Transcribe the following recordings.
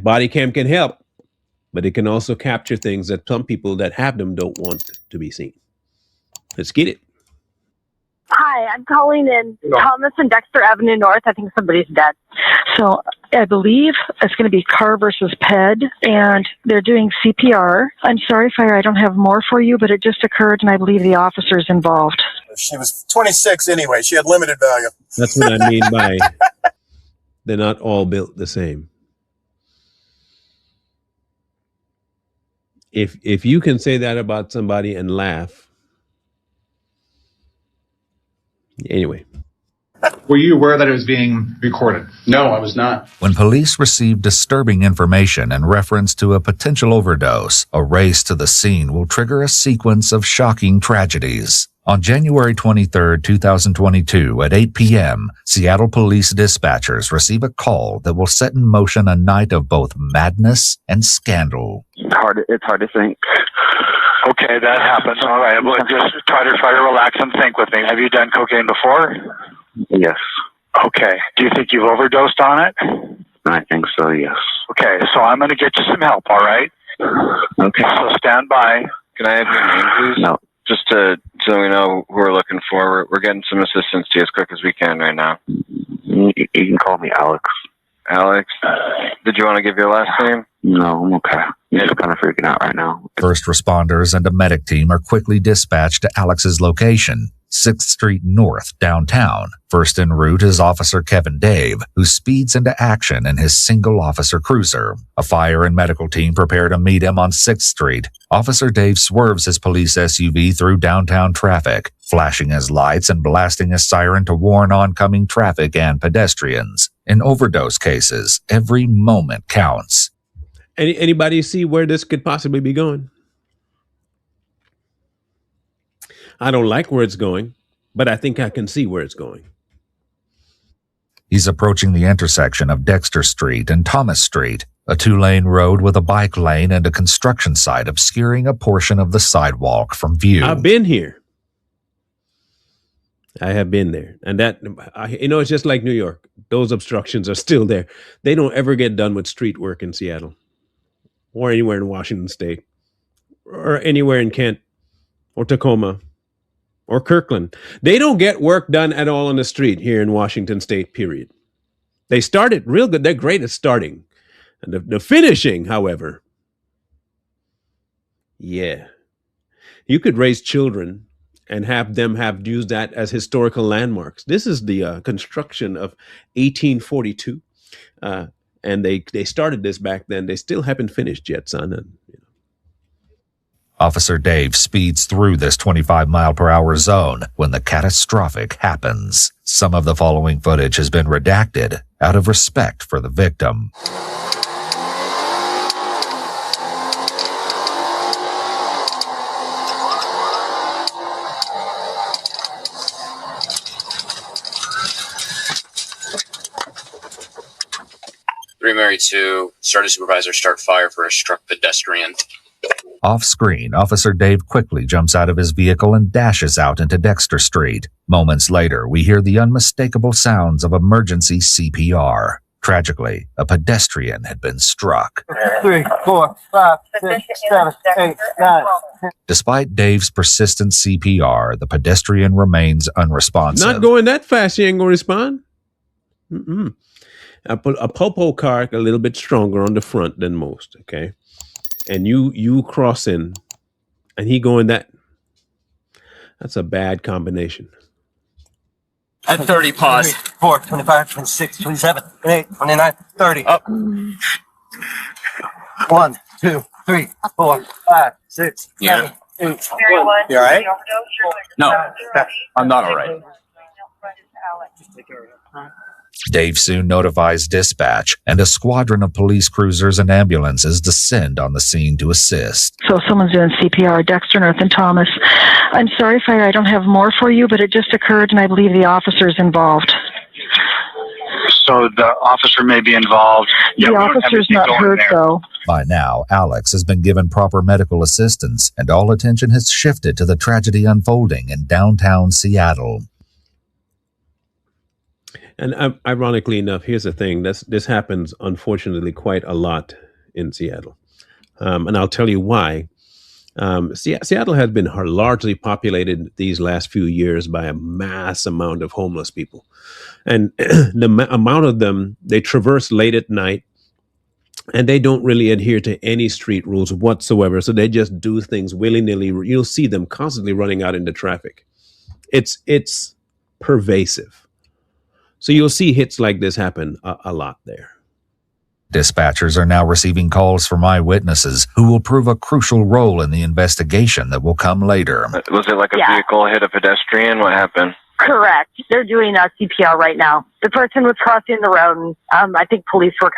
Bodycam can help, but it can also capture things that some people that have them don't want to be seen. Let's get it. Hi, I'm calling in Thomas and Dexter Avenue North. I think somebody's dead. So I believe it's going to be Carr versus Ped, and they're doing CPR. I'm sorry, Fire, I don't have more for you, but it just occurred, and I believe the officer's involved. She was 26 anyway. She had limited value. That's what I mean by they're not all built the same. If you can say that about somebody and laugh, anyway. Were you aware that it was being recorded? No, I was not. When police received disturbing information in reference to a potential overdose, a race to the scene will trigger a sequence of shocking tragedies. On January 23, 2022 at 8 p.m., Seattle police dispatchers receive a call that will set in motion a night of both madness and scandal. It's hard to think. Okay, that happens. All right, well, just try to relax and think with me. Have you done cocaine before? Yes. Okay. Do you think you've overdosed on it? I think so, yes. Okay, so I'm going to get you some help, all right? Okay. So stand by. Can I have your name, please? No. Just so we know who we're looking for. We're getting some assistance to you as quick as we can right now. You can call me Alex. Alex? Did you want to give your last name? No, I'm okay. I'm just kind of freaking out right now. First responders and a medic team are quickly dispatched to Alex's location, 6th Street North, downtown. First en route is Officer Kevin Dave, who speeds into action in his single-officer cruiser. A fire and medical team prepare to meet him on 6th Street. Officer Dave swerves his police SUV through downtown traffic, flashing his lights and blasting his siren to warn oncoming traffic and pedestrians. In overdose cases, every moment counts. Anybody see where this could possibly be going? I don't like where it's going, but I think I can see where it's going. He's approaching the intersection of Dexter Street and Thomas Street, a two-lane road with a bike lane and a construction site obscuring a portion of the sidewalk from view. I've been here. I have been there. And that, it's just like New York. Those obstructions are still there. They don't ever get done with street work in Seattle or anywhere in Washington State or anywhere in Kent or Tacoma or Kirkland. They don't get work done at all on the street here in Washington State, period. They started real good. They're great at starting. And the finishing, however, yeah. You could raise children and have them use that as historical landmarks. This is the construction of 1842. And they started this back then. They still haven't finished yet, son. And, Officer Dave speeds through this 25-mile-per-hour zone when the catastrophic happens. Some of the following footage has been redacted out of respect for the victim. Mary 2, started supervisor, start fire for a struck pedestrian. Off-screen, Officer Dave quickly jumps out of his vehicle and dashes out into Dexter Street. Moments later, we hear the unmistakable sounds of emergency CPR. Tragically, a pedestrian had been struck. 3, 4, 5, 6, 7, 8, 9. Despite Dave's persistent CPR, the pedestrian remains unresponsive. Not going that fast, you ain't gonna respond. Mm-mm. A popo car a little bit stronger on the front than most, okay? And you cross in, and he going that. That's a bad combination. At 30, pause. 4, 25, 26, 27, 28, 29, 30. Up. 1, 2, 3, 4, 5, 6, 7, 8. You all right? No, I'm not all right. Dave soon notifies dispatch, and a squadron of police cruisers and ambulances descend on the scene to assist. So someone's doing CPR, Dexter, North, and Thomas. I'm sorry, Fire, I don't have more for you, but it just occurred, and I believe the officer's involved. So the officer may be involved. The officer's not hurt, though. By now, Alex has been given proper medical assistance, and all attention has shifted to the tragedy unfolding in downtown Seattle. And ironically enough, here's the thing: this happens unfortunately quite a lot in Seattle, and I'll tell you why. Seattle has been largely populated these last few years by a mass amount of homeless people, and the amount of them, they traverse late at night, and they don't really adhere to any street rules whatsoever. So they just do things willy nilly. You'll see them constantly running out into traffic. It's pervasive. So you'll see hits like this happen a lot there. Dispatchers are now receiving calls from eyewitnesses who will prove a crucial role in the investigation that will come later. Was it like a vehicle hit a pedestrian? What happened? Correct. They're doing a CPR right now. The person was crossing the road, and I think police were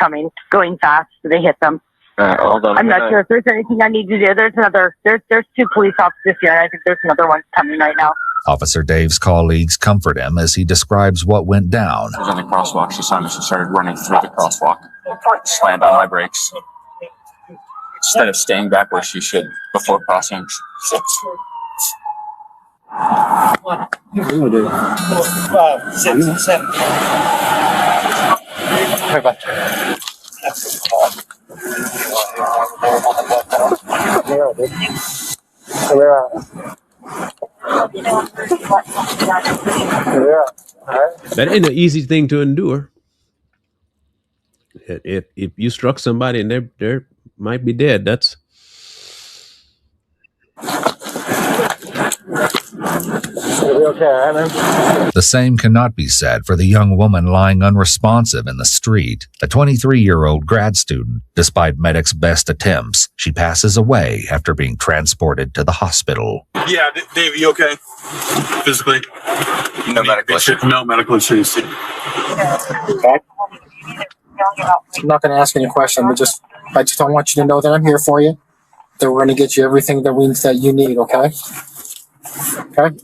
going fast, so they hit them. Hold on. I'm not sure if there's anything I need to do. There's two police officers here, and I think there's another one coming right now. Officer Dave's colleagues comfort him as he describes what went down. I was on the crosswalk. She saw me. She started running through the crosswalk. Slammed on my brakes. Instead of staying back where she should before crossing. What? 6, 7. That ain't an easy thing to endure. If you struck somebody and they might be dead, that's The same cannot be said for the young woman lying unresponsive in the street. A 23-year-old grad student. Despite medics' best attempts, she passes away after being transported to the hospital. Yeah, Dave, you okay? Physically? No medical issues. No medical issues. Okay. I'm not going to ask any questions. I just don't want you to know that I'm here for you. That we're going to get you everything that you need. Okay. Okay.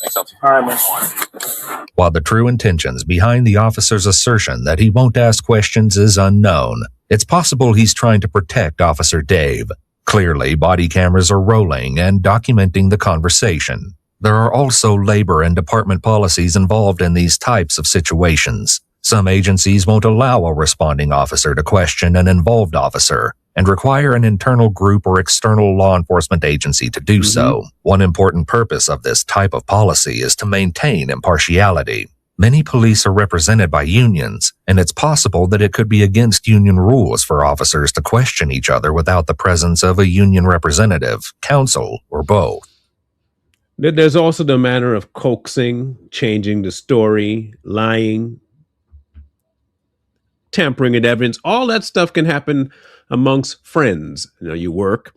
Thanks, LT. All right, man. While the true intentions behind the officer's assertion that he won't ask questions is unknown, it's possible he's trying to protect Officer Dave. Clearly, body cameras are rolling and documenting the conversation. There are also labor and department policies involved in these types of situations. Some agencies won't allow a responding officer to question an involved officer and require an internal group or external law enforcement agency to do so. One important purpose of this type of policy is to maintain impartiality. Many police are represented by unions, and it's possible that it could be against union rules for officers to question each other without the presence of a union representative, counsel, or both. There's also the manner of coaxing, changing the story, lying, tampering with evidence. All that stuff can happen amongst friends. You work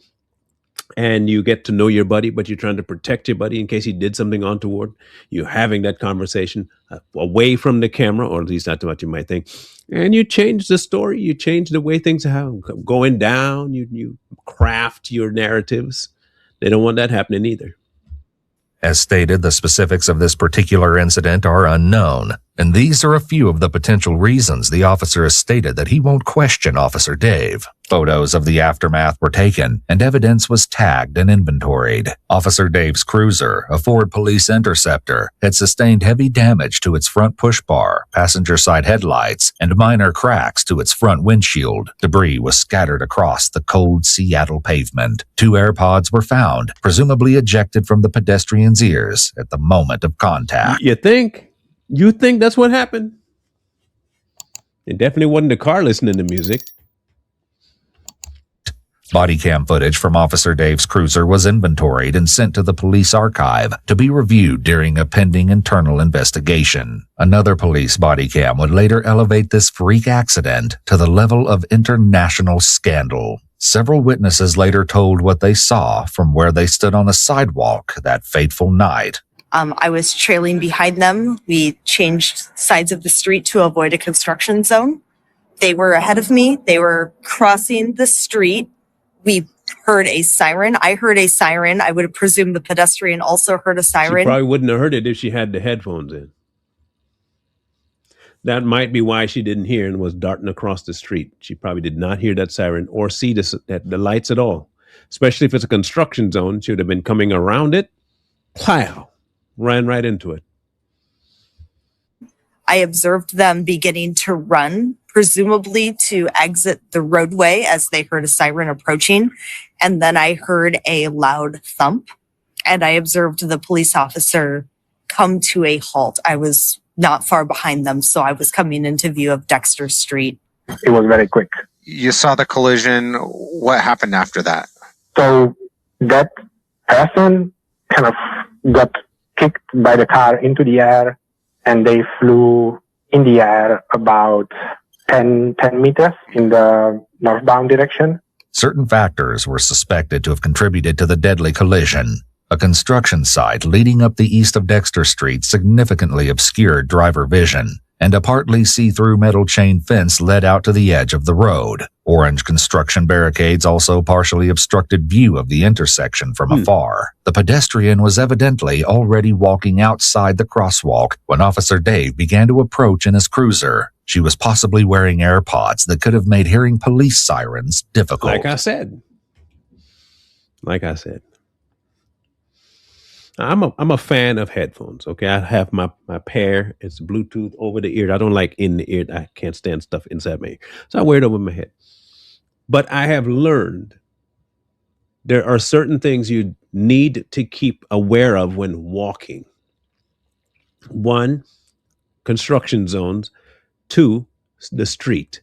and you get to know your buddy, but you're trying to protect your buddy in case he did something untoward. You're having that conversation away from the camera, or at least that's what you might think. And you change the story. You change the way things are going down. You craft your narratives. They don't want that happening either. As stated, the specifics of this particular incident are unknown, and these are a few of the potential reasons the officer has stated that he won't question Officer Dave. Photos of the aftermath were taken, and evidence was tagged and inventoried. Officer Dave's cruiser, a Ford Police Interceptor, had sustained heavy damage to its front push bar, passenger side headlights, and minor cracks to its front windshield. Debris was scattered across the cold Seattle pavement. 2 AirPods were found, presumably ejected from the pedestrian's ears at the moment of contact. You think that's what happened? It definitely wasn't the car listening to music. Bodycam footage from Officer Dave's cruiser was inventoried and sent to the police archive to be reviewed during a pending internal investigation. Another police bodycam would later elevate this freak accident to the level of international scandal. Several witnesses later told what they saw from where they stood on the sidewalk that fateful night. I was trailing behind them. We changed sides of the street to avoid a construction zone. They were ahead of me. They were crossing the street. We heard a siren. I heard a siren. I would presume the pedestrian also heard a siren. She probably wouldn't have heard it if she had the headphones in. That might be why she didn't hear and was darting across the street. She probably did not hear that siren or see the lights at all. Especially if it's a construction zone, she would have been coming around it. Plow. Ran right into it. I observed them beginning to run, presumably to exit the roadway as they heard a siren approaching. And then I heard a loud thump, and I observed the police officer come to a halt. I was not far behind them, so I was coming into view of Dexter Street. It was very quick. You saw the collision. What happened after that? So that person kind of got kicked by the car into the air, and they flew in the air about 10 meters in the northbound direction. Certain factors were suspected to have contributed to the deadly collision. A construction site leading up the east of Dexter Street significantly obscured driver vision, and a partly see-through metal chain fence led out to the edge of the road. Orange construction barricades also partially obstructed view of the intersection from afar. The pedestrian was evidently already walking outside the crosswalk when Officer Dave began to approach in his cruiser. She was possibly wearing AirPods that could have made hearing police sirens difficult. Like I said. I'm a fan of headphones. Okay, I have my pair. It's Bluetooth over the ear. I don't like in the ear. I can't stand stuff inside my ear, so I wear it over my head. But I have learned there are certain things you need to keep aware of when walking. 1, construction zones. 2, the street.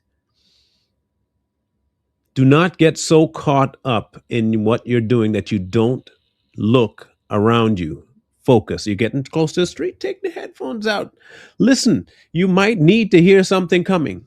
Do not get so caught up in what you're doing that you don't look around you. Focus. You're getting close to the street, take the headphones out. Listen, you might need to hear something coming.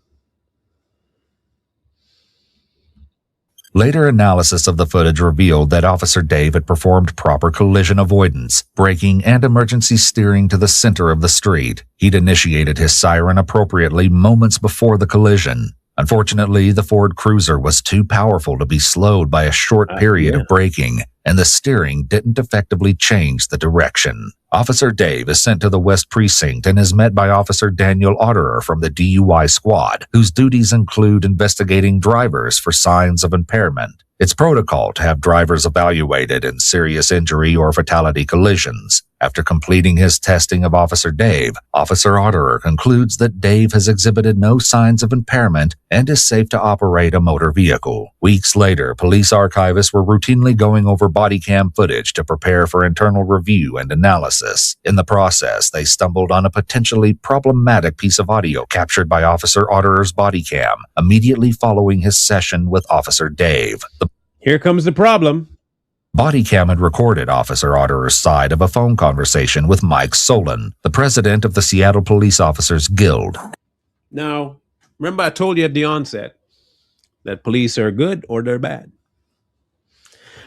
Later analysis of the footage revealed that Officer Dave had performed proper collision avoidance, braking, and emergency steering to the center of the street. He'd initiated his siren appropriately moments before the collision. Unfortunately, the Ford Cruiser was too powerful to be slowed by a short period of braking, and the steering didn't effectively change the direction. Officer Dave is sent to the West Precinct and is met by Officer Daniel Otterer from the DUI squad, whose duties include investigating drivers for signs of impairment. It's protocol to have drivers evaluated in serious injury or fatality collisions. After completing his testing of Officer Dave, Officer Otterer concludes that Dave has exhibited no signs of impairment and is safe to operate a motor vehicle. Weeks later, police archivists were routinely going over Bodycam footage to prepare for internal review and analysis. In the process, they stumbled on a potentially problematic piece of audio captured by Officer Otterer's Bodycam immediately following his session with Officer Dave. Here comes the problem. Bodycam had recorded Officer Otterer's side of a phone conversation with Mike Solon, the president of the Seattle Police Officers Guild. Now, remember I told you at the onset that police are good or they're bad.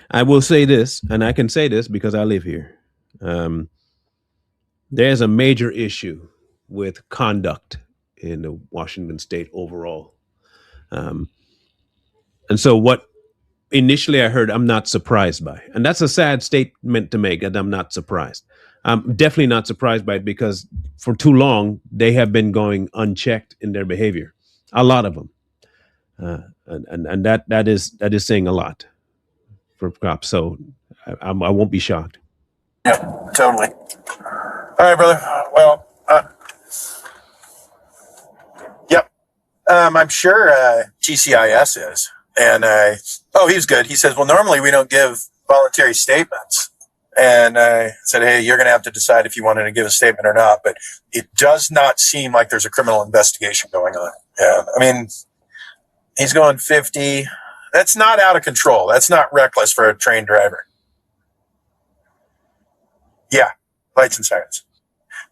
I will say this, and I can say this because I live here. There's a major issue with conduct in the Washington state overall. And so what initially I heard, I'm not surprised by. And that's a sad statement to make, that I'm not surprised. I'm definitely not surprised by it because for too long, they have been going unchecked in their behavior. A lot of them. And that is saying a lot for cops. So I won't be shocked. Yeah, totally. All right, brother. Well, yep. I'm sure GCIS is. And he was good. He says, well, normally we don't give voluntary statements. And I said, hey, you're going to have to decide if you wanted to give a statement or not. But it does not seem like there's a criminal investigation going on. Yeah, I mean, he's going 50. That's not out of control. That's not reckless for a trained driver. Yeah, lights and sirens.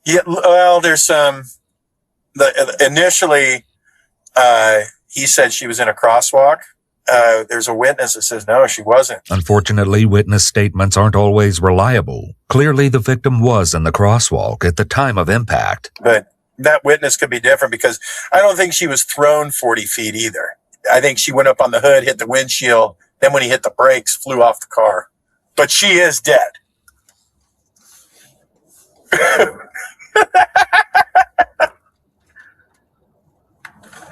Yeah, well, there's initially he said she was in a crosswalk. There's a witness that says, no, she wasn't. Unfortunately, witness statements aren't always reliable. Clearly, the victim was in the crosswalk at the time of impact. But that witness could be different because I don't think she was thrown 40 feet either. I think she went up on the hood, hit the windshield, then when he hit the brakes, flew off the car. But she is dead.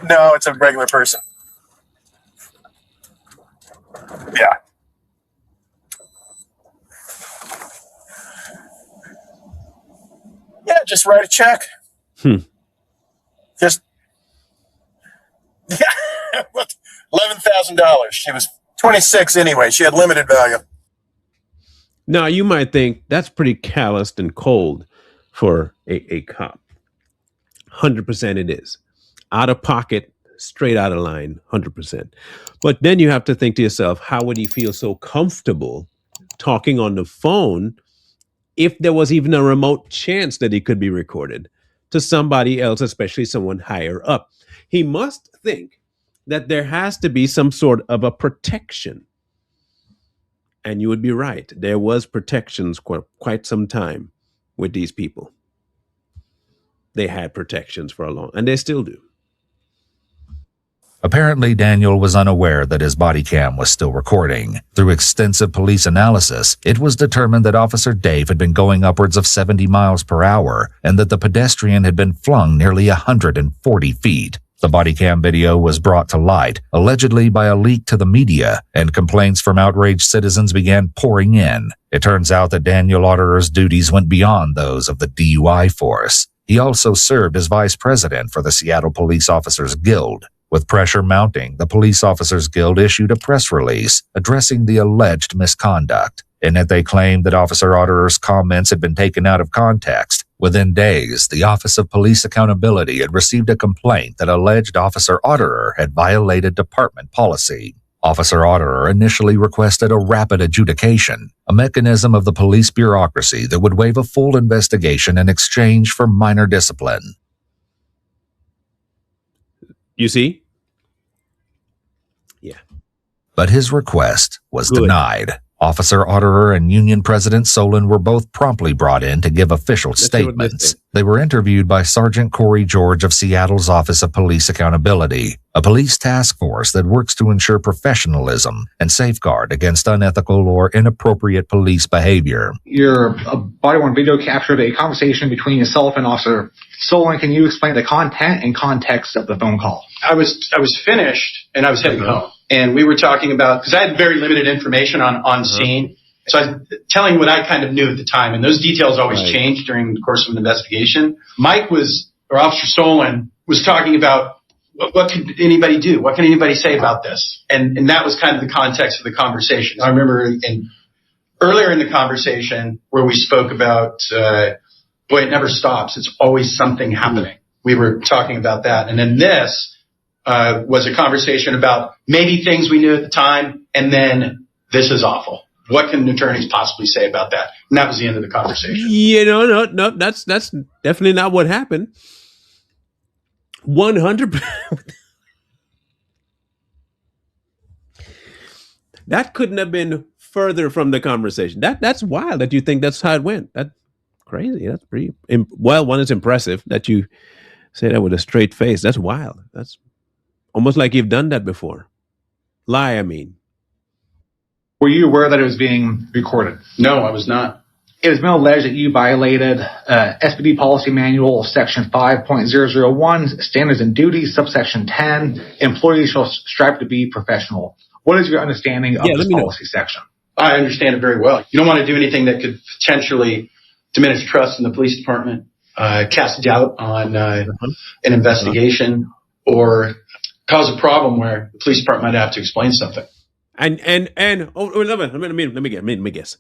No, it's a regular person. Yeah. Yeah, just write a check. $11,000. She was 26 anyway. She had limited value. Now, you might think that's pretty calloused and cold for a cop. 100% it is. Out of pocket, straight out of line, 100%. But then you have to think to yourself, how would he feel so comfortable talking on the phone if there was even a remote chance that he could be recorded to somebody else, especially someone higher up? He must think that there has to be some sort of a protection. And you would be right. There was protections quite some time with these people. They had protections for a long, and they still do. Apparently, Daniel was unaware that his body cam was still recording. Through extensive police analysis, it was determined that Officer Dave had been going upwards of 70 miles per hour and that the pedestrian had been flung nearly 140 feet. The body cam video was brought to light, allegedly by a leak to the media, and complaints from outraged citizens began pouring in. It turns out that Daniel Otterer's duties went beyond those of the DUI force. He also served as vice president for the Seattle Police Officers Guild. With pressure mounting, the Police Officers Guild issued a press release addressing the alleged misconduct. In it, they claimed that Officer Otterer's comments had been taken out of context. Within days, the Office of Police Accountability had received a complaint that alleged Officer Otterer had violated department policy. Officer Otterer initially requested a rapid adjudication, a mechanism of the police bureaucracy that would waive a full investigation in exchange for minor discipline. You see? Yeah. But his request was denied. Officer Otterer and Union President Solon were both promptly brought in to give official statements. They were interviewed by Sergeant Corey George of Seattle's Office of Police Accountability, a police task force that works to ensure professionalism and safeguard against unethical or inappropriate police behavior. Your body-worn video captured a conversation between yourself and Officer Solon. Can you explain the content and context of the phone call? I was finished and I was heading home. And we were talking about, because I had very limited information on scene. So I was telling what I kind of knew at the time. And those details always change during the course of an investigation. Officer Solon was talking about what could anybody do? What can anybody say about this? And that was kind of the context of the conversation. I remember earlier in the conversation where we spoke about, it never stops. It's always something happening. We were talking about that. And then this was a conversation about maybe things we knew at the time, and then this is awful. What can attorneys possibly say about that? And that was the end of the conversation. No, that's definitely not what happened. 100%. That couldn't have been further from the conversation. That's wild that you think that's how it went. That's crazy. That's pretty, one is impressive that you say that with a straight face. That's wild. That's almost like you've done that before. Lie, I mean. Were you aware that it was being recorded? No, I was not. It has been alleged that you violated SPD Policy Manual Section 5.001, Standards and Duties, Subsection 10, Employees shall strive to be professional. What is your understanding of this policy section? I understand it very well. You don't want to do anything that could potentially diminish trust in the police department, cast doubt on an investigation, or cause a problem where the police department might have to explain something. Let me guess.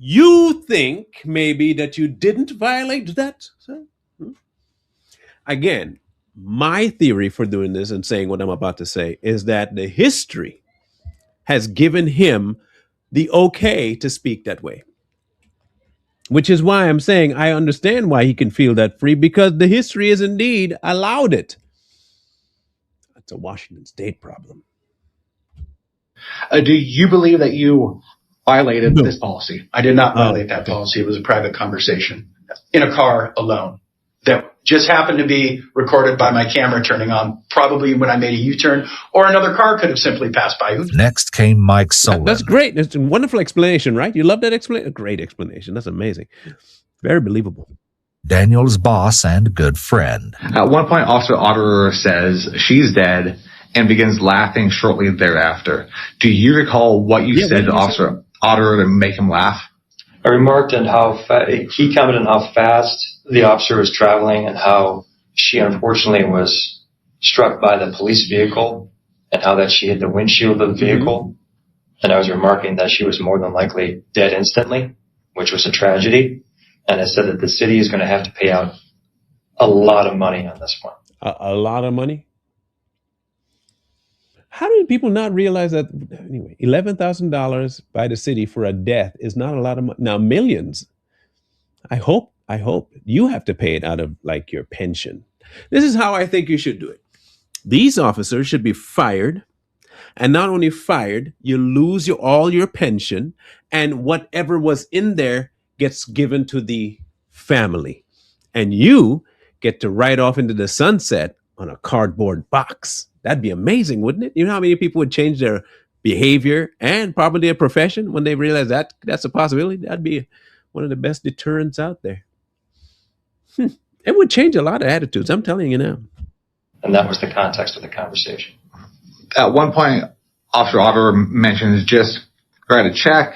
You think maybe that you didn't violate that? Again, my theory for doing this and saying what I'm about to say is that the history has given him the okay to speak that way. Which is why I'm saying I understand why he can feel that free, because the history has indeed allowed it. That's a Washington State problem. Do you believe that you violated this policy? I did not violate that policy. It was a private conversation in a car alone that just happened to be recorded by my camera turning on, probably when I made a U-turn, or another car could have simply passed by. Next came Mike Solon. That's great. It's a wonderful explanation, right? You love that explanation? Great explanation. That's amazing. Very believable. Daniel's boss and good friend. At one point, Officer Otterer says she's dead and begins laughing shortly thereafter. Do you recall what you said to Officer Otterer to make him laugh? I remarked on he commented on how fast the officer was traveling and how she unfortunately was struck by the police vehicle and how that she hit the windshield of the vehicle. And I was remarking that she was more than likely dead instantly, which was a tragedy. And I said that the city is going to have to pay out a lot of money on this one. A lot of money? How do people not realize that? Anyway, $11,000 by the city for a death is not a lot of money. Now, millions. I hope you have to pay it out of like your pension. This is how I think you should do it. These officers should be fired. And not only fired, you lose all your pension, and whatever was in there gets given to the family. And you get to ride off into the sunset on a cardboard box. That'd be amazing, wouldn't it? You know how many people would change their behavior and probably their profession when they realize that that's a possibility? That'd be one of the best deterrents out there. It would change a lot of attitudes, I'm telling you now. And that was the context of the conversation. At one point, Officer Otter mentions just write a check.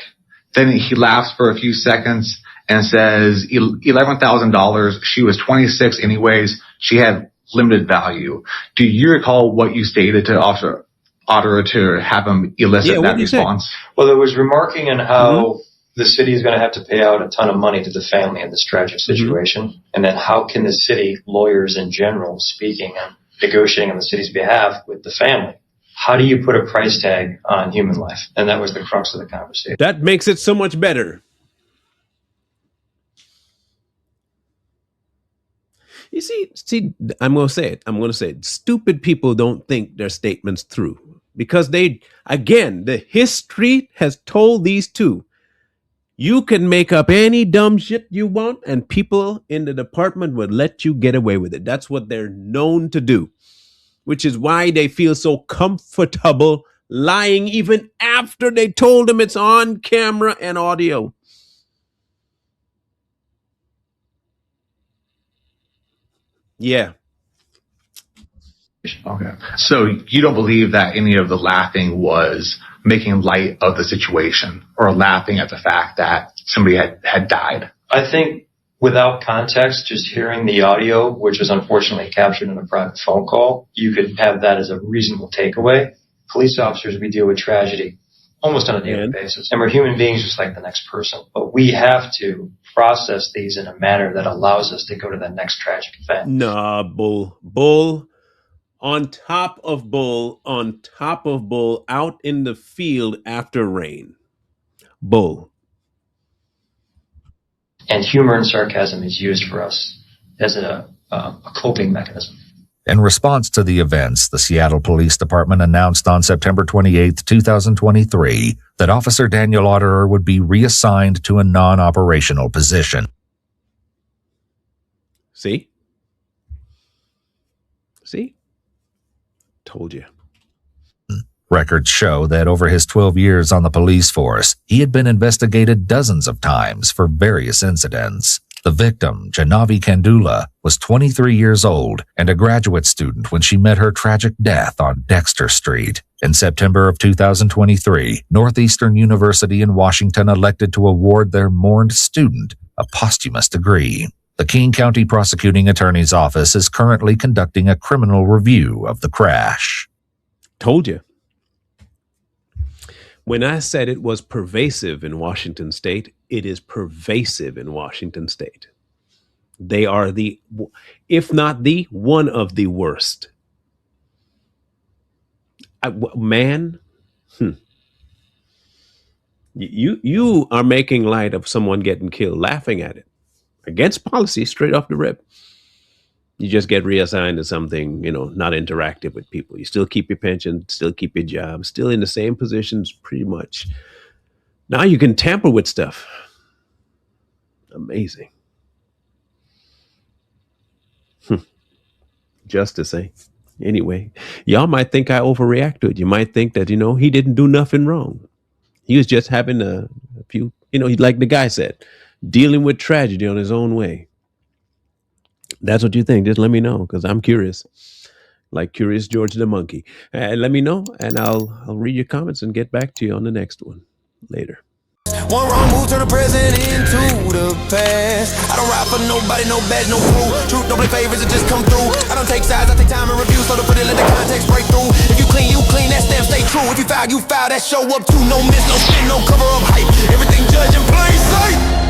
Then he laughs for a few seconds and says $11,000. She was 26 anyways. She had limited value. Do you recall what you stated to Officer Otter to have him elicit that response? Well, it was remarking on how the city is going to have to pay out a ton of money to the family in this tragic situation. And then how can the city, lawyers in general, speaking and negotiating on the city's behalf with the family, how do you put a price tag on human life? And that was the crux of the conversation. That makes it so much better. You see, I'm going to say it. Stupid people don't think their statements through because the history has told these two. You can make up any dumb shit you want and people in the department would let you get away with it. That's what they're known to do, which is why they feel so comfortable lying even after they told them it's on camera and audio. Yeah. Okay. So you don't believe that any of the laughing was making light of the situation or laughing at the fact that somebody had died? I think without context, just hearing the audio, which was unfortunately captured in a private phone call, you could have that as a reasonable takeaway. Police officers, we deal with tragedy almost on a daily basis. And we're human beings just like the next person. But we have to process these in a manner that allows us to go to the next tragic event. Nah, bull. On top of bull, out in the field after rain. Bull. And humor and sarcasm is used for us as a coping mechanism. In response to the events, the Seattle Police Department announced on September 28, 2023, that Officer Daniel Otterer would be reassigned to a non-operational position. See? Told you. Records show that over his 12 years on the police force, he had been investigated dozens of times for various incidents. The victim, Janavi Kandula, was 23 years old and a graduate student when she met her tragic death on Dexter Street. In September of 2023, Northeastern University in Washington elected to award their mourned student a posthumous degree. The King County Prosecuting Attorney's Office is currently conducting a criminal review of the crash. Told you. When I said it was pervasive in Washington State, it is pervasive in Washington State. They are if not the, one of the worst. You are making light of someone getting killed, laughing at it. Against policy, straight off the rip. You just get reassigned to something, not interactive with people. You still keep your pension, still keep your job, still in the same positions pretty much. Now you can tamper with stuff. Amazing. Just to say. Anyway, y'all might think I overreact to it. You might think that, he didn't do nothing wrong. He was just having a few, like the guy said, dealing with tragedy on his own way. That's what you think. Just let me know, because I'm curious. Like Curious George the Monkey. Let me know, and I'll read your comments and get back to you on the next one later. One wrong move turn the present into the past. I don't ride for nobody, no badge, no crew. Truth don't play favorites, it just come through. I don't take sides, I take time and review. So so to put it, let the context break through. If you clean, that stamp stay true. If you foul, that show up too. No miss, no spin, no cover up hype. Everything judge in plain sight.